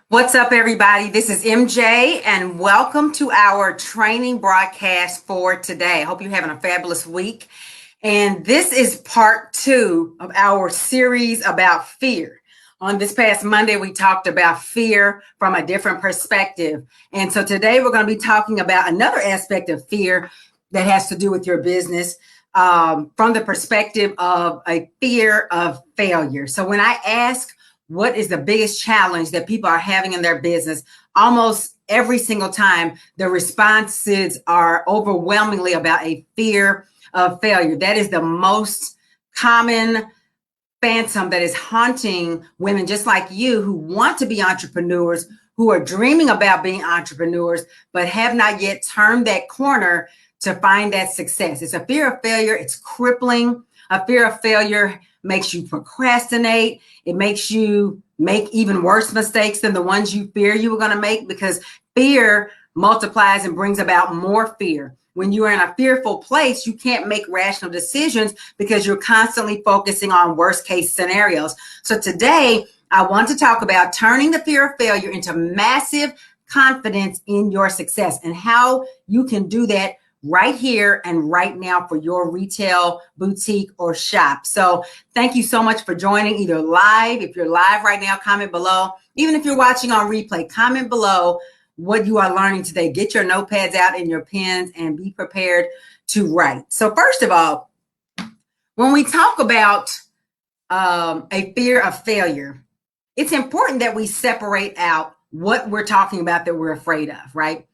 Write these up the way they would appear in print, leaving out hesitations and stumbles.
What's up, everybody? This is MJ, and welcome to our training broadcast for today. I hope you're having a fabulous week. And this is part two of our series about fear. On this past Monday, we talked about fear from a different perspective. And so today we're going to be talking about another aspect of fear that has to do with your business from the perspective of a fear of failure. So when I ask, what is the biggest challenge that people are having in their business? Almost every single time, the responses are overwhelmingly about a fear of failure. That is the most common phantom that is haunting women just like you who want to be entrepreneurs, who are dreaming about being entrepreneurs, but have not yet turned that corner to find that success. It's a fear of failure. It's crippling. A fear of failure makes you procrastinate. It makes you make even worse mistakes than the ones you fear you were going to make, because fear multiplies and brings about more fear. When you are in a fearful place, you can't make rational decisions because you're constantly focusing on worst case scenarios. So today, I want to talk about turning the fear of failure into massive confidence in your success and how you can do that right here and right now for your retail boutique or shop. So thank you so much for joining either live. If you're live right now, comment below. Even if you're watching on replay, comment below what you are learning today. Get your notepads out and your pens and be prepared to write. So first of all, when we talk about a fear of failure, it's important that we separate out what we're talking about that we're afraid of, right?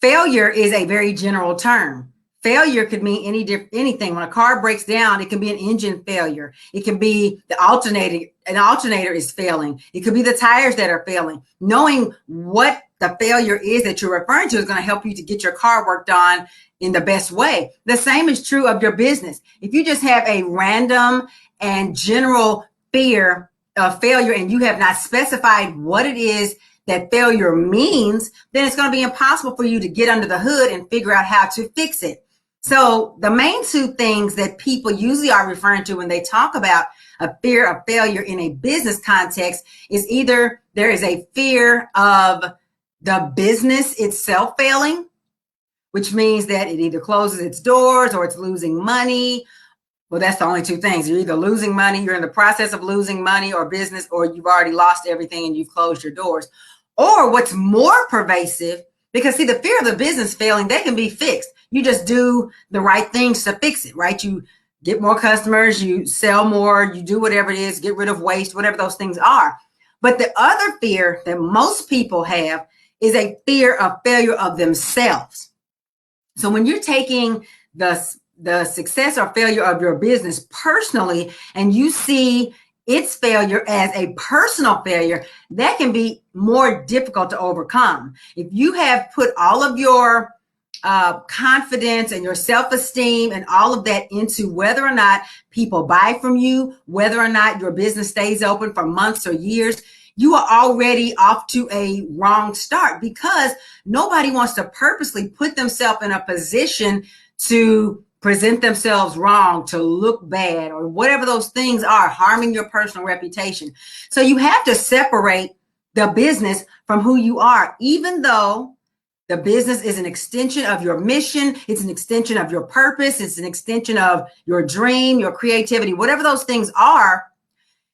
Failure is a very general term. Failure could mean anything. When a car breaks down, it can be an engine failure. It can be the alternator. An alternator is failing. It could be the tires that are failing. Knowing what the failure is that you're referring to is going to help you to get your car worked on in the best way. The same is true of your business. If you just have a random and general fear of failure and you have not specified what it is that failure means, then it's going to be impossible for you to get under the hood and figure out how to fix it. So the main two things that people usually are referring to when they talk about a fear of failure in a business context is either there is a fear of the business itself failing, which means that it either closes its doors or it's losing money. Well, that's the only two things. You're either losing money, you're in the process of losing money or business, or you've already lost everything and you've closed your doors. Or what's more pervasive, because see, the fear of the business failing, they can be fixed. You just do the right things to fix it, right? You get more customers, you sell more, you do whatever it is, get rid of waste, whatever those things are. But the other fear that most people have is a fear of failure of themselves. So when you're taking the success or failure of your business personally, and you see its failure as a personal failure, that can be more difficult to overcome. If you have put all of your confidence and your self-esteem and all of that into whether or not people buy from you, whether or not your business stays open for months or years, you are already off to a wrong start, because nobody wants to purposely put themselves in a position to present themselves wrong, to look bad, or whatever those things are, harming your personal reputation. So you have to separate the business from who you are, even though the business is an extension of your mission. It's an extension of your purpose. It's an extension of your dream, your creativity, whatever those things are.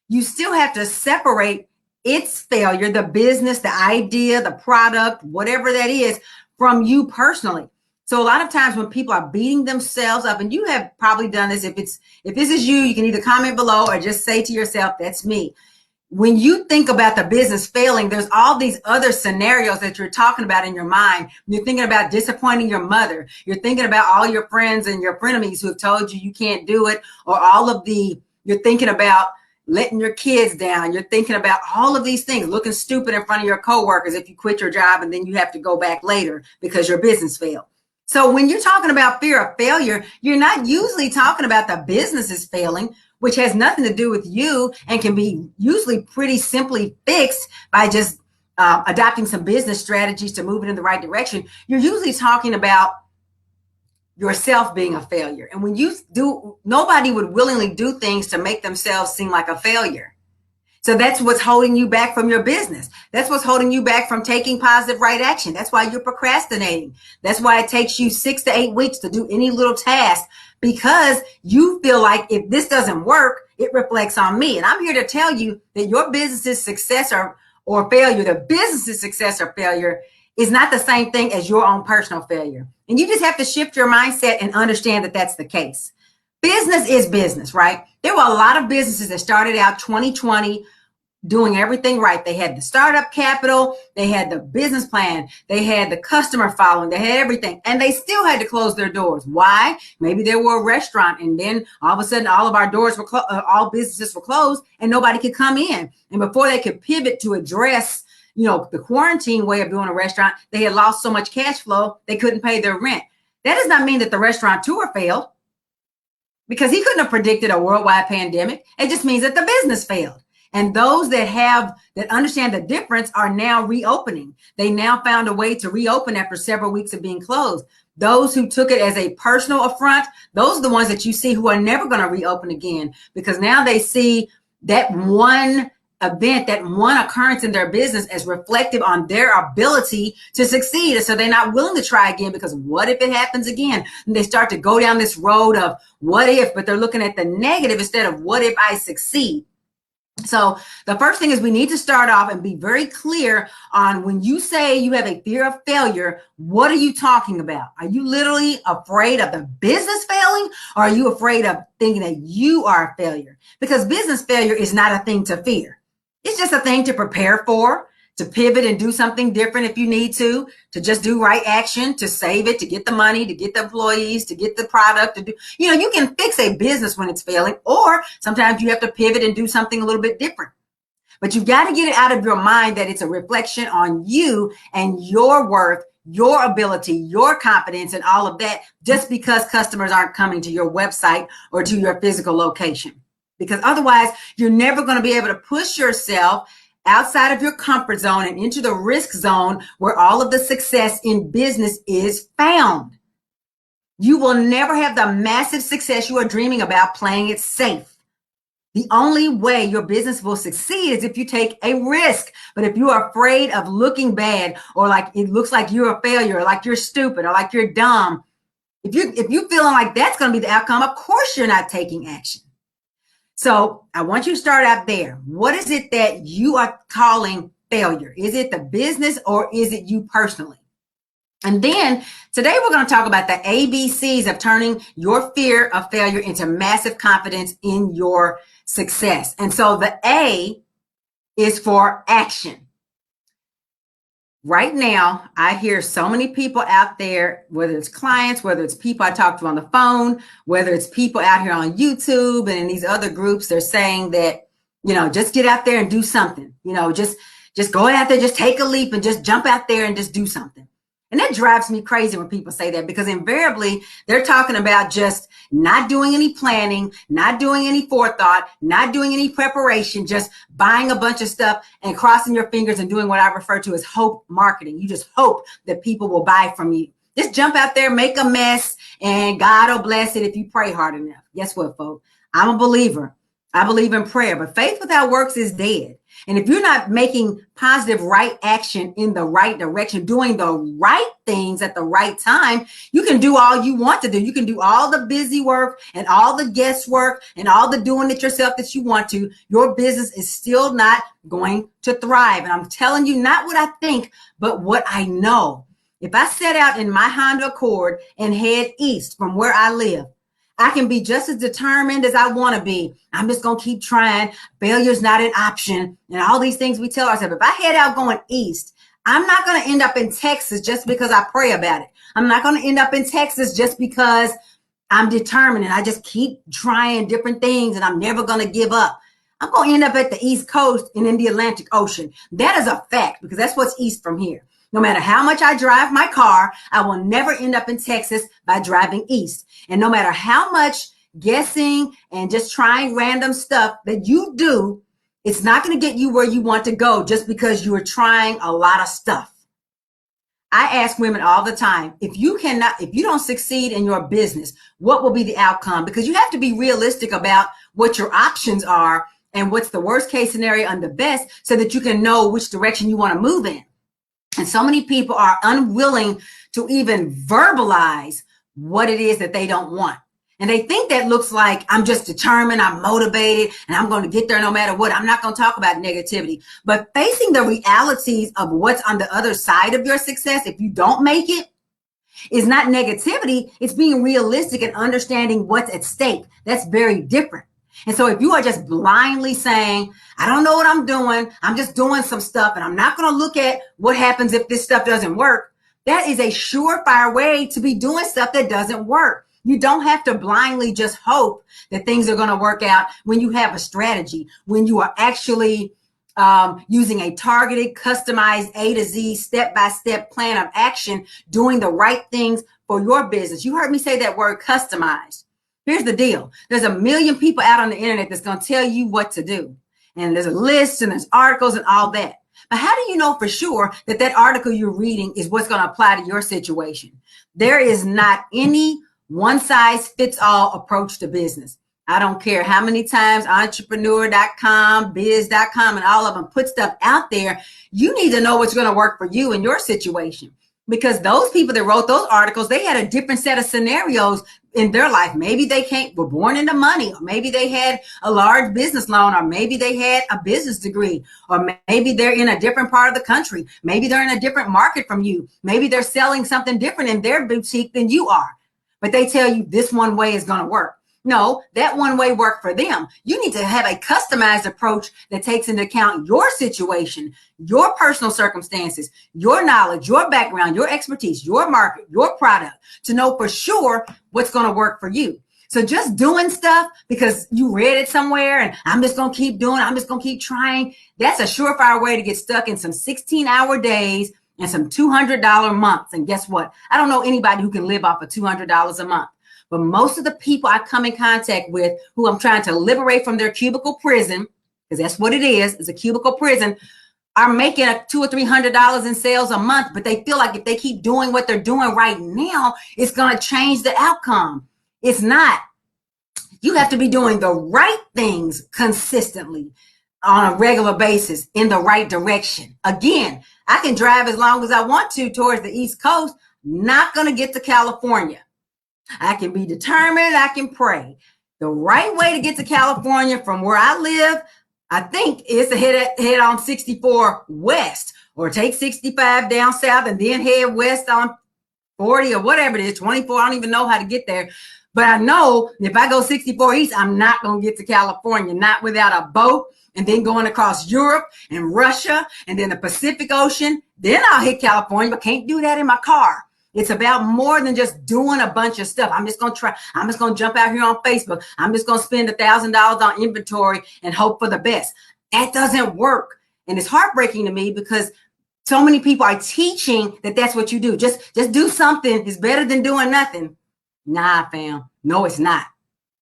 You still have to separate its failure, the business, the idea, the product, whatever that is, from you personally. So a lot of times when people are beating themselves up, and you have probably done this, if this is you, you can either comment below or just say to yourself, that's me. When you think about the business failing, there's all these other scenarios that you're talking about in your mind. You're thinking about disappointing your mother. You're thinking about all your friends and your frenemies who have told you can't do it, or you're thinking about letting your kids down. You're thinking about all of these things, looking stupid in front of your coworkers if you quit your job and then you have to go back later because your business failed. So when you're talking about fear of failure, you're not usually talking about the business is failing, which has nothing to do with you and can be usually pretty simply fixed by just adopting some business strategies to move it in the right direction. You're usually talking about yourself being a failure. And when you do, nobody would willingly do things to make themselves seem like a failure. So that's what's holding you back from your business. That's what's holding you back from taking positive right action. That's why you're procrastinating. That's why it takes you 6 to 8 weeks to do any little task, because you feel like if this doesn't work, it reflects on me. And I'm here to tell you that your business's success or failure, the business's success or failure, is not the same thing as your own personal failure. And you just have to shift your mindset and understand that that's the case. Business is business, right? There were a lot of businesses that started out 2020 doing everything right. They had the startup capital, they had the business plan, they had the customer following, they had everything, and they still had to close their doors. Why? Maybe they were a restaurant, and then all of a sudden all of our doors were all businesses were closed, and nobody could come in. And before they could pivot to address, the quarantine way of doing a restaurant, they had lost so much cash flow they couldn't pay their rent. That does not mean that the restaurateur failed, because he couldn't have predicted a worldwide pandemic. It just means that the business failed. And those that understand the difference are now reopening. They now found a way to reopen after several weeks of being closed. Those who took it as a personal affront, those are the ones that you see who are never going to reopen again, because now they see that one event, that one occurrence in their business as reflective on their ability to succeed. And so they're not willing to try again, because what if it happens again? And they start to go down this road of what if, but they're looking at the negative instead of what if I succeed. So the first thing is we need to start off and be very clear on, when you say you have a fear of failure, what are you talking about? Are you literally afraid of the business failing, or are you afraid of thinking that you are a failure? Because business failure is not a thing to fear. It's just a thing to prepare for, to pivot and do something different if you need to just do right action, to save it, to get the money, to get the employees, to get the product, to do, you can fix a business when it's failing, or sometimes you have to pivot and do something a little bit different. But you've got to get it out of your mind that it's a reflection on you and your worth, your ability, your confidence, and all of that, just because customers aren't coming to your website or to your physical location. Because otherwise, you're never going to be able to push yourself outside of your comfort zone and into the risk zone where all of the success in business is found. You will never have the massive success you are dreaming about playing it safe. The only way your business will succeed is if you take a risk. But if you are afraid of looking bad, or like it looks like you're a failure, or like you're stupid, or like you're dumb, if you're feeling like that's going to be the outcome, of course you're not taking action. So I want you to start out there. What is it that you are calling failure? Is it the business, or is it you personally? And then today we're going to talk about the ABCs of turning your fear of failure into massive confidence in your success. And so the A is for action. Right now, I hear so many people out there, whether it's clients, whether it's people I talk to on the phone, whether it's people out here on YouTube and in these other groups, they're saying that, just get out there and do something, just go out there, just take a leap and just jump out there and just do something. And that drives me crazy when people say that, because invariably they're talking about just not doing any planning, not doing any forethought, not doing any preparation, just buying a bunch of stuff and crossing your fingers and doing what I refer to as hope marketing. You just hope that people will buy from you. Just jump out there, make a mess, and God will bless it if you pray hard enough. Guess what, folks? I'm a believer. I believe in prayer, but faith without works is dead. And if you're not making positive right action in the right direction, doing the right things at the right time, you can do all you want to do. You can do all the busy work and all the guesswork and all the doing it yourself that you want to. Your business is still not going to thrive. And I'm telling you, not what I think, but what I know. If I set out in my Honda Accord and head east from where I live, I can be just as determined as I want to be. I'm just going to keep trying. Failure's not an option. And all these things we tell ourselves. If I head out going east, I'm not going to end up in Texas just because I pray about it. I'm not going to end up in Texas just because I'm determined and I just keep trying different things and I'm never going to give up. I'm going to end up at the East Coast and in the Atlantic Ocean. That is a fact, because that's what's east from here. No matter how much I drive my car, I will never end up in Texas by driving east. And no matter how much guessing and just trying random stuff that you do, it's not going to get you where you want to go just because you are trying a lot of stuff. I ask women all the time, if you don't succeed in your business, what will be the outcome? Because you have to be realistic about what your options are and what's the worst case scenario and the best, so that you can know which direction you want to move in. And so many people are unwilling to even verbalize what it is that they don't want. And they think that looks like I'm just determined, I'm motivated, and I'm going to get there no matter what. I'm not going to talk about negativity. But facing the realities of what's on the other side of your success, if you don't make it, is not negativity. It's being realistic and understanding what's at stake. That's very different. And so if you are just blindly saying, I don't know what I'm doing, I'm just doing some stuff, and I'm not going to look at what happens if this stuff doesn't work, that is a surefire way to be doing stuff that doesn't work. You don't have to blindly just hope that things are going to work out when you have a strategy, when you are actually using a targeted, customized A to Z, step-by-step plan of action, doing the right things for your business. You heard me say that word, customized. Here's the deal. There's a million people out on the internet that's going to tell you what to do. And there's a list and there's articles and all that. But how do you know for sure that that article you're reading is what's going to apply to your situation? There is not any one-size-fits-all approach to business. I don't care how many times entrepreneur.com, biz.com, and all of them put stuff out there. You need to know what's going to work for you in your situation. Because those people that wrote those articles, they had a different set of scenarios in their life. Maybe they were born into money, or maybe they had a large business loan, or maybe they had a business degree, or maybe they're in a different part of the country. Maybe they're in a different market from you. Maybe they're selling something different in their boutique than you are. But they tell you this one way is going to work. No, that one way worked for them. You need to have a customized approach that takes into account your situation, your personal circumstances, your knowledge, your background, your expertise, your market, your product, to know for sure what's going to work for you. So just doing stuff because you read it somewhere and I'm just going to keep doing, I'm just going to keep trying, that's a surefire way to get stuck in some 16-hour days and some $200 months. And guess what? I don't know anybody who can live off of $200 a month. But most of the people I come in contact with who I'm trying to liberate from their cubicle prison, because that's what it is, it's a cubicle prison, are making $200 or $300 in sales a month, but they feel like if they keep doing what they're doing right now, it's going to change the outcome. It's not. You have to be doing the right things consistently on a regular basis in the right direction. Again, I can drive as long as I want to towards the East Coast, not going to get to California. I can be determined, I can pray. The right way to get to California from where I live, I think, is to head on 64 west, or take 65 down south and then head west on 40 or whatever it is, 24. I don't even know how to get there. But I know if I go 64 east, I'm not going to get to California, not without a boat, and then going across Europe and Russia and then the Pacific Ocean. Then I'll hit California, but can't do that in my car. It's about more than just doing a bunch of stuff. I'm just going to try. I'm just going to jump out here on Facebook. I'm just going to spend $1,000 on inventory and hope for the best. That doesn't work. And it's heartbreaking to me because so many people are teaching that that's what you do. Just do something. It's better than doing nothing. Nah, fam. No, it's not.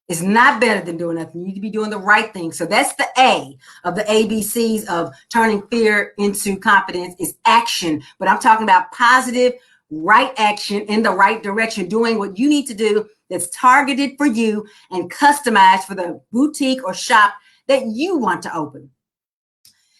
It's not better than doing nothing. You need to be doing the right thing. So that's the A of the ABCs of turning fear into confidence, is action. But I'm talking about positive, right action in the right direction, doing what you need to do that's targeted for you and customized for the boutique or shop that you want to open.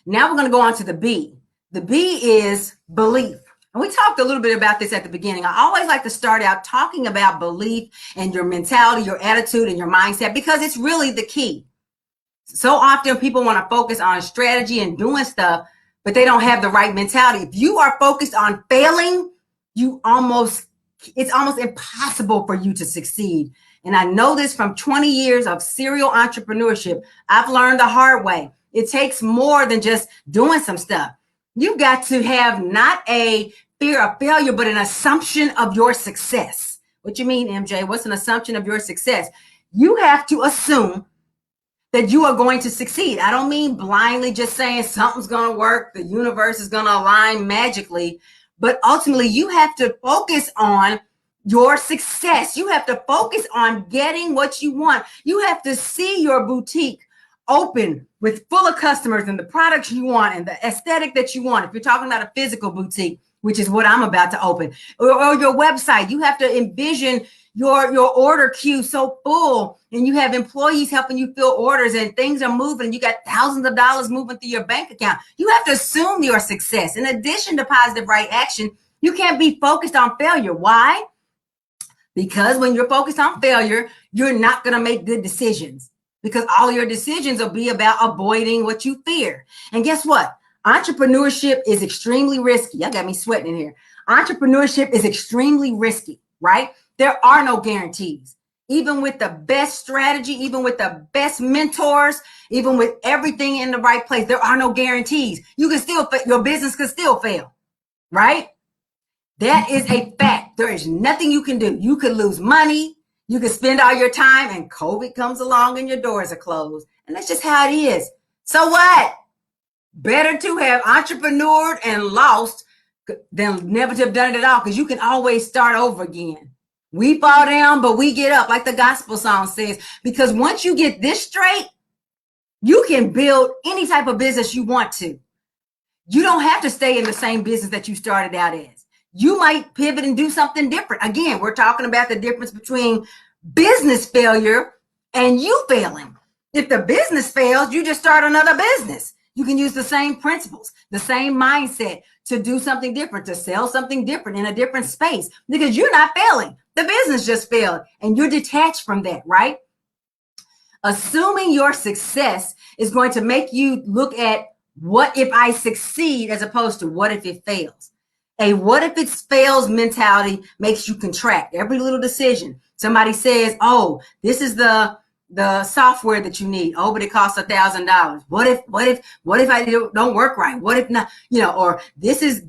Now we're going to go on to the B. The B is belief. And we talked a little bit about this at the beginning. I always like to start out talking about belief and your mentality, your attitude, and your mindset, because it's really the key. So often people want to focus on strategy and doing stuff, but they don't have the right mentality. If you are focused on failing, it's almost impossible for you to succeed. And I know this from 20 years of serial entrepreneurship. I've learned the hard way. It takes more than just doing some stuff. You've got to have not a fear of failure, but an assumption of your success. What you mean, MJ? What's an assumption of your success? You have to assume that you are going to succeed. I don't mean blindly just saying something's going to work, the universe is going to align magically. But ultimately, you have to focus on your success. You have to focus on getting what you want. You have to see your boutique open with full of customers and the products you want and the aesthetic that you want. If you're talking about a physical boutique, which is what I'm about to open, or your website. You have to envision your order queue so full, and you have employees helping you fill orders, and things are moving, and you got thousands of dollars moving through your bank account. You have to assume your success. In addition to positive right action, you can't be focused on failure. Why? Because when you're focused on failure, you're not going to make good decisions, because all your decisions will be about avoiding what you fear. And guess what? Entrepreneurship is extremely risky. Y'all got me sweating in here. Entrepreneurship is extremely risky, right? There are no guarantees. Even with the best strategy, even with the best mentors, even with everything in the right place, there are no guarantees. You can still, your business can still fail, right? That is a fact. There is nothing you can do. You could lose money. You could spend all your time, and COVID comes along and your doors are closed. And that's just how it is. So what? Better to have entrepreneured and lost than never to have done it at all, because you can always start over again. We fall down, but we get up, like the gospel song says, because once you get this straight, you can build any type of business you want to. You don't have to stay in the same business that you started out as. You might pivot and do something different. Again, we're talking about the difference between business failure and you failing. If the business fails, you just start another business. You can use the same principles, the same mindset to do something different, to sell something different in a different space, because you're not failing. The business just failed and you're detached from that, right? Assuming your success is going to make you look at what if I succeed as opposed to what if it fails. A what if it fails mentality makes you contract every little decision. Somebody says, oh, this is the software that you need. Oh, but it costs $1,000. What if I don't work right? What if not, or this is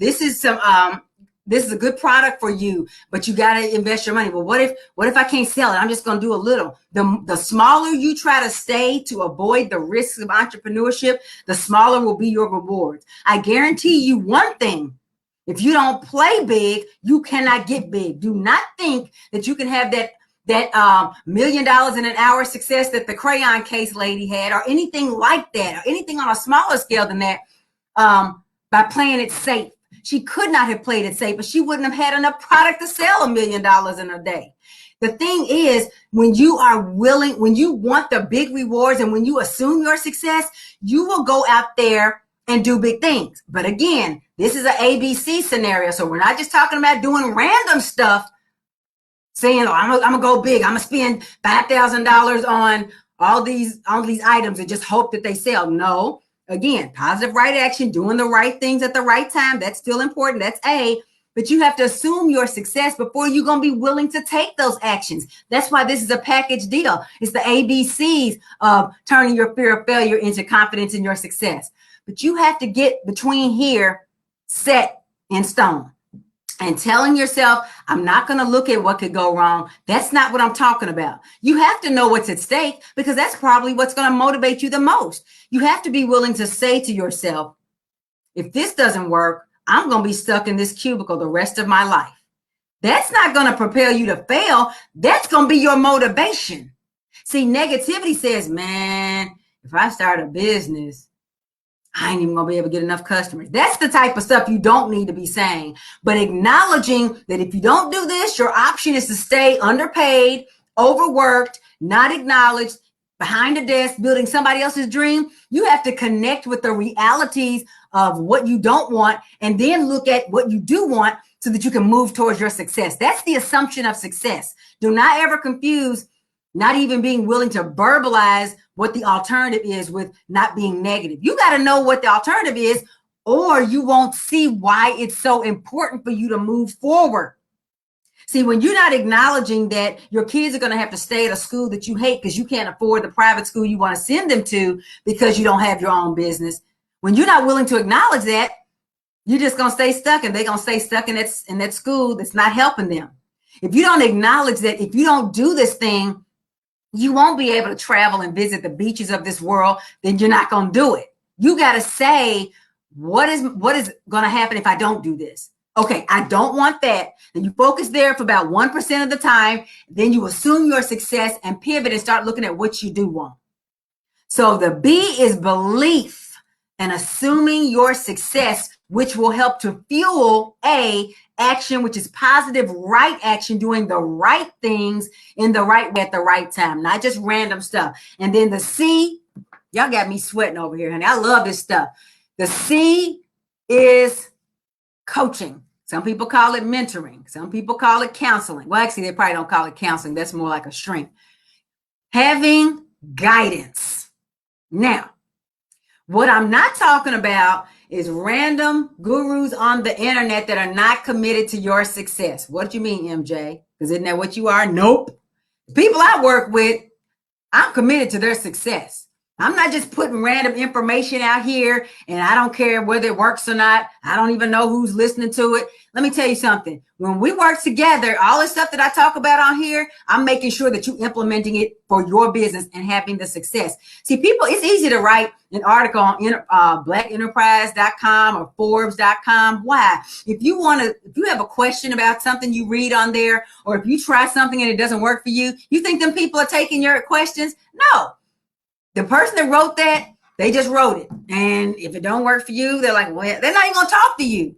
a good product for you, but you got to invest your money. But what if I can't sell it? I'm just going to do a little. The smaller you try to stay to avoid the risks of entrepreneurship, the smaller will be your rewards. I guarantee you one thing. If you don't play big, you cannot get big. Do not think that you can have that $1 million in an hour success that the crayon case lady had, or anything like that, or anything on a smaller scale than that, by playing it safe. She could not have played it safe, but she wouldn't have had enough product to sell $1 million in a day. The thing is, when you are willing, when you want the big rewards, and when you assume your success, you will go out there and do big things. But again, this is an ABC scenario. So we're not just talking about doing random stuff, saying, oh, I'm gonna go big. I'm gonna spend $5,000 on all these items and just hope that they sell. No, again, positive right action, doing the right things at the right time. That's still important. That's A. But you have to assume your success before you're going to be willing to take those actions. That's why this is a package deal. It's the ABCs of turning your fear of failure into confidence in your success. But you have to get between here set in stone and telling yourself, I'm not going to look at what could go wrong. That's not what I'm talking about. You have to know what's at stake, because that's probably what's going to motivate you the most. You have to be willing to say to yourself, if this doesn't work, I'm going to be stuck in this cubicle the rest of my life. That's not going to propel you to fail. That's going to be your motivation. See, negativity says, man, if I start a business, I ain't even going to be able to get enough customers. That's the type of stuff you don't need to be saying. But acknowledging that if you don't do this, your option is to stay underpaid, overworked, not acknowledged, behind a desk, building somebody else's dream. You have to connect with the realities of what you don't want, and then look at what you do want so that you can move towards your success. That's the assumption of success. Do not ever confuse not even being willing to verbalize what the alternative is with not being negative. You got to know what the alternative is, or you won't see why it's so important for you to move forward. See, when you're not acknowledging that your kids are going to have to stay at a school that you hate because you can't afford the private school you want to send them to because you don't have your own business, when you're not willing to acknowledge that, you're just going to stay stuck, and they're going to stay stuck in that school that's not helping them. If you don't acknowledge that, if you don't do this thing, you won't be able to travel and visit the beaches of this world, then you're not going to do it. You got to say, what is going to happen if I don't do this? Okay, I don't want that. Then you focus there for about 1% of the time. Then you assume your success and pivot and start looking at what you do want. So the B is belief and assuming your success which will help to fuel action, which is positive, right action, doing the right things in the right way at the right time, not just random stuff. And then the C, y'all got me sweating over here, honey. I love this stuff. The C is coaching. Some people call it mentoring. Some people call it counseling. Well, actually, they probably don't call it counseling. That's more like a strength. Having guidance. Now, what I'm not talking about is random gurus on the internet that are not committed to your success. What do you mean, MJ? Because isn't that what you are? Nope. The people I work with, I'm committed to their success. I'm not just putting random information out here and I don't care whether it works or not. I don't even know who's listening to it. Let me tell you something. When we work together, all the stuff that I talk about on here, I'm making sure that you're implementing it for your business and having the success. See, people, it's easy to write an article on blackenterprise.com or Forbes.com. Why? If you have a question about something you read on there, or if you try something and it doesn't work for you, you think them people are taking your questions? No. The person that wrote that, they just wrote it. And if it don't work for you, they're like, well, they're not even going to talk to you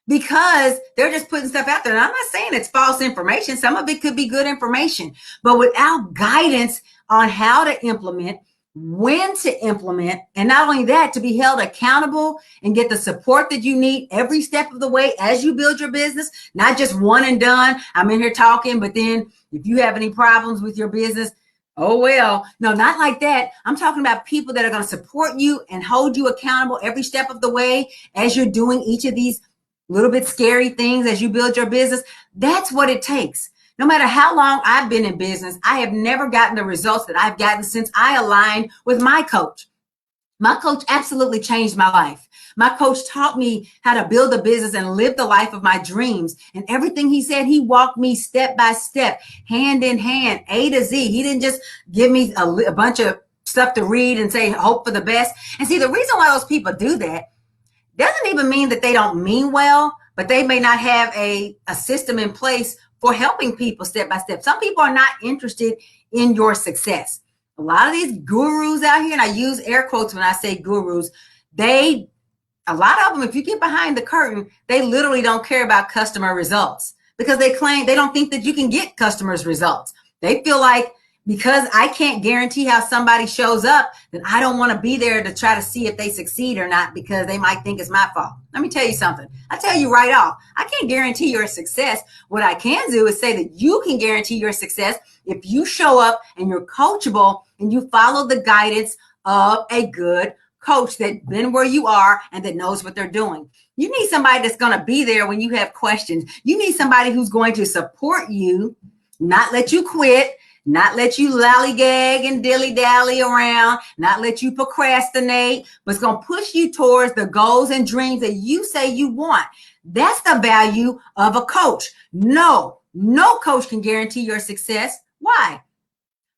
because they're just putting stuff out there. And I'm not saying it's false information. Some of it could be good information, but without guidance on how to implement, when to implement, and not only that, to be held accountable and get the support that you need every step of the way as you build your business, not just one and done. I'm in here talking, but then if you have any problems with your business, oh, well, no, not like that. I'm talking about people that are going to support you and hold you accountable every step of the way as you're doing each of these little bit scary things as you build your business. That's what it takes. No matter how long I've been in business, I have never gotten the results that I've gotten since I aligned with my coach. My coach absolutely changed my life. My coach taught me how to build a business and live the life of my dreams. And everything he said, he walked me step by step, hand in hand, A to Z. He didn't just give me a bunch of stuff to read and say, hope for the best. And see, the reason why those people do that doesn't even mean that they don't mean well, but they may not have a system in place for helping people step by step. Some people are not interested in your success. A lot of these gurus out here, and I use air quotes when I say gurus, a lot of them, if you get behind the curtain, they literally don't care about customer results because they claim they don't think that you can get customers' results. They feel like because I can't guarantee how somebody shows up, then I don't want to be there to try to see if they succeed or not because they might think it's my fault. Let me tell you something. I tell you right off, I can't guarantee your success. What I can do is say that you can guarantee your success if you show up and you're coachable and you follow the guidance of a good coach that's been where you are and that knows what they're doing. You need somebody that's going to be there when you have questions. You need somebody who's going to support you, not let you quit, not let you lollygag and dilly-dally around, not let you procrastinate, but it's going to push you towards the goals and dreams that you say you want. That's the value of a coach. No coach can guarantee your success. Why?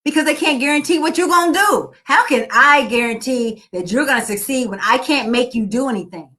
Because they can't guarantee what you're going to do. How can I guarantee that you're going to succeed when I can't make you do anything?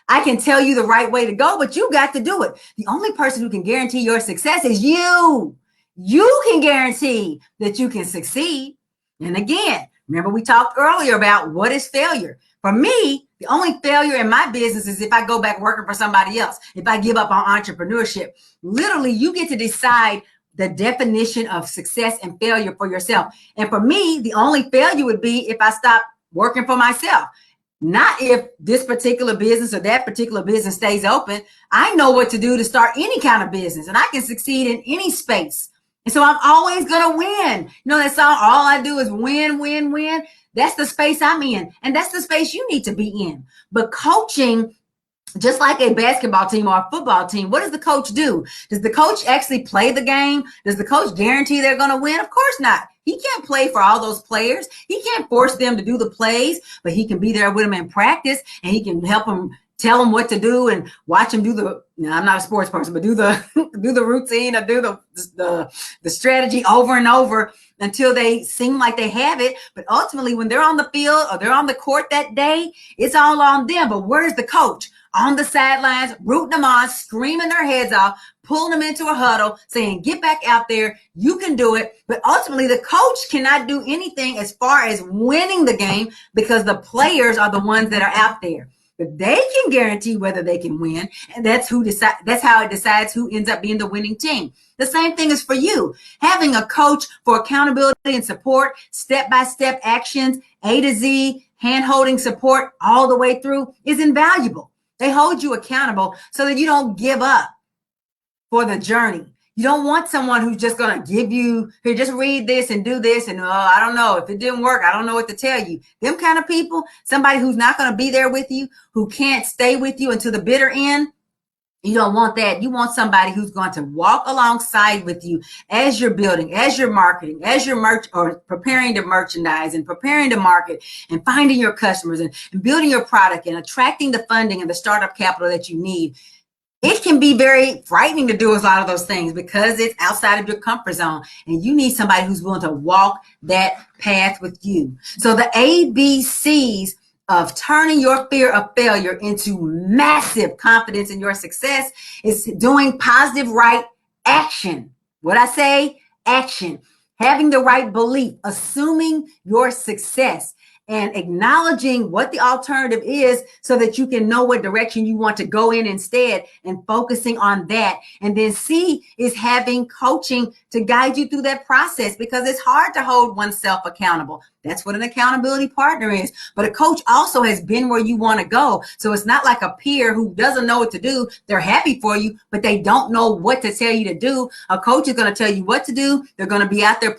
I can tell you the right way to go, but you got to do it. The only person who can guarantee your success is you. You can guarantee that you can succeed. And again, remember we talked earlier about what is failure. For me, the only failure in my business is if I go back working for somebody else, if I give up on entrepreneurship. Literally, you get to decide the definition of success and failure for yourself. And for me, the only failure would be if I stop working for myself. Not if this particular business or that particular business stays open. I know what to do to start any kind of business, and I can succeed in any space. And so I'm always going to win. You know, that's all I do is win, win, win. That's the space I'm in. And that's the space you need to be in. But coaching, just like a basketball team or a football team, what does the coach do? Does the coach actually play the game? Does the coach guarantee they're going to win? Of course not. He can't play for all those players. He can't force them to do the plays, but he can be there with them in practice and he can help them, tell them what to do and watch them do I'm not a sports person, but do the routine or do the strategy over and over until they seem like they have it. But ultimately, when they're on the field or they're on the court that day, it's all on them. But where's the coach? On the sidelines, rooting them on, screaming their heads off, pulling them into a huddle, saying, get back out there, you can do it. But ultimately, the coach cannot do anything as far as winning the game because the players are the ones that are out there. but they can guarantee whether they can win. And that's how it decides who ends up being the winning team. The same thing is for you. Having a coach for accountability and support, step-by-step actions, A to Z, hand-holding support all the way through is invaluable. They hold you accountable so that you don't give up for the journey. You don't want someone who's just going to give you, here, just read this and do this. And, I don't know if it didn't work. I don't know what to tell you. Them kind of people, somebody who's not going to be there with you, who can't stay with you until the bitter end. You don't want that. You want somebody who's going to walk alongside with you as you're building, as you're marketing, as you're preparing to merchandise and preparing to market and finding your customers and building your product and attracting the funding and the startup capital that you need. It can be very frightening to do a lot of those things because it's outside of your comfort zone, and you need somebody who's willing to walk that path with you. So the ABCs of turning your fear of failure into massive confidence in your success is doing positive right action. What I say, action. Having the right belief, assuming your success, and acknowledging what the alternative is so that you can know what direction you want to go in instead and focusing on that. And then C is having coaching to guide you through that process because it's hard to hold oneself accountable. That's what an accountability partner is. But a coach also has been where you want to go. So it's not like a peer who doesn't know what to do. They're happy for you, but they don't know what to tell you to do. A coach is going to tell you what to do. They're going to be out there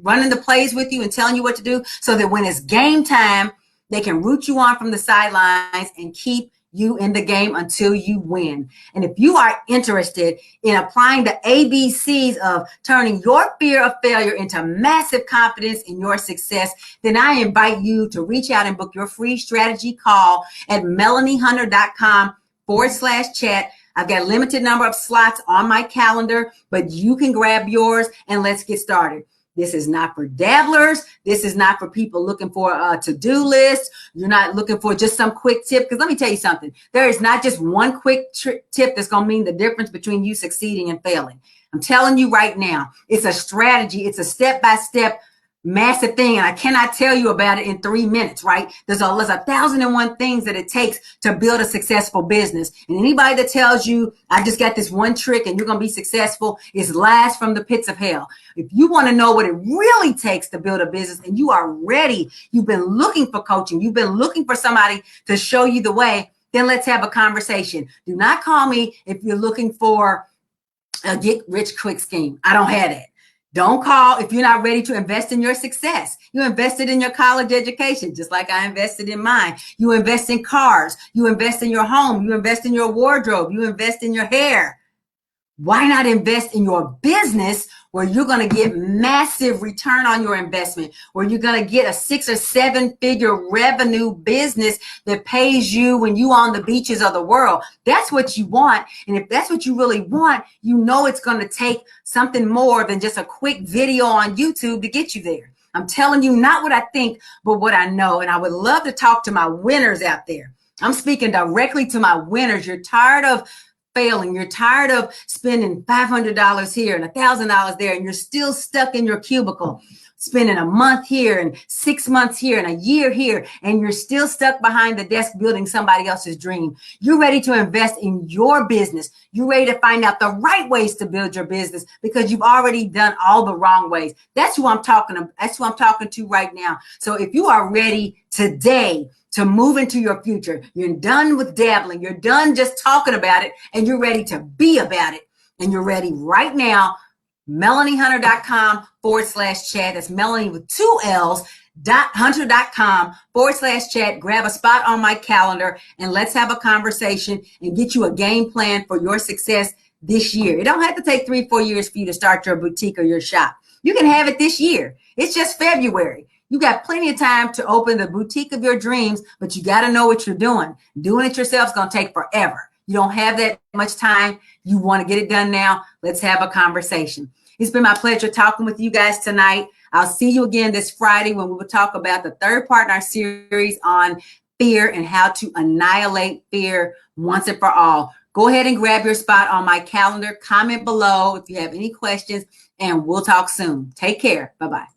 running the plays with you and telling you what to do so that when it's game time, they can root you on from the sidelines and keep you in the game until you win. And if you are interested in applying the ABCs of turning your fear of failure into massive confidence in your success, then I invite you to reach out and book your free strategy call at melaniehunter.com/chat. I've got a limited number of slots on my calendar, but you can grab yours and let's get started. This is not for dabblers. This is not for people looking for a to-do list. You're not looking for just some quick tip. Because let me tell you something. There is not just one quick tip that's going to mean the difference between you succeeding and failing. I'm telling you right now, it's a strategy. It's a step-by-step massive thing. And I cannot tell you about it in 3 minutes, right? There's 1,001 things that it takes to build a successful business. And anybody that tells you, I just got this one trick and you're going to be successful is lies from the pits of hell. If you want to know what it really takes to build a business and you are ready, you've been looking for coaching, you've been looking for somebody to show you the way, then let's have a conversation. Do not call me if you're looking for a get rich quick scheme. I don't have it. Don't call if you're not ready to invest in your success. You invested in your college education, just like I invested in mine. You invest in cars. You invest in your home. You invest in your wardrobe. You invest in your hair. Why not invest in your business where you're going to get massive return on your investment, where you're going to get a 6 or 7 figure revenue business that pays you when you on the beaches of the world? That's what you want. And if that's what you really want, you know it's going to take something more than just a quick video on YouTube to get you there. I'm telling you not what I think, but what I know. And I would love to talk to my winners out there. I'm speaking directly to my winners. You're tired of failing. You're tired of spending $500 here and $1,000 there, and you're still stuck in your cubicle, spending a month here and 6 months here and a year here, and you're still stuck behind the desk building somebody else's dream. You're ready to invest in your business. You're ready to find out the right ways to build your business because you've already done all the wrong ways. That's who I'm talking to. That's who I'm talking to right now. So if you are ready today to move into your future, you're done with dabbling, you're done just talking about it, and you're ready to be about it, and you're ready right now, melaniehunter.com/chat. That's Melanie with 2 L's, hunter.com/chat. Grab a spot on my calendar and let's have a conversation and get you a game plan for your success this year. It don't have to take 3-4 years for you to start your boutique or your shop. You can have it this year. It's just February. You got plenty of time to open the boutique of your dreams, but you got to know what you're doing. Doing it yourself is going to take forever. You don't have that much time. You want to get it done now. Let's have a conversation. It's been my pleasure talking with you guys tonight. I'll see you again this Friday when we will talk about the third part in our series on fear and how to annihilate fear once and for all. Go ahead and grab your spot on my calendar. Comment below if you have any questions, and we'll talk soon. Take care. Bye-bye.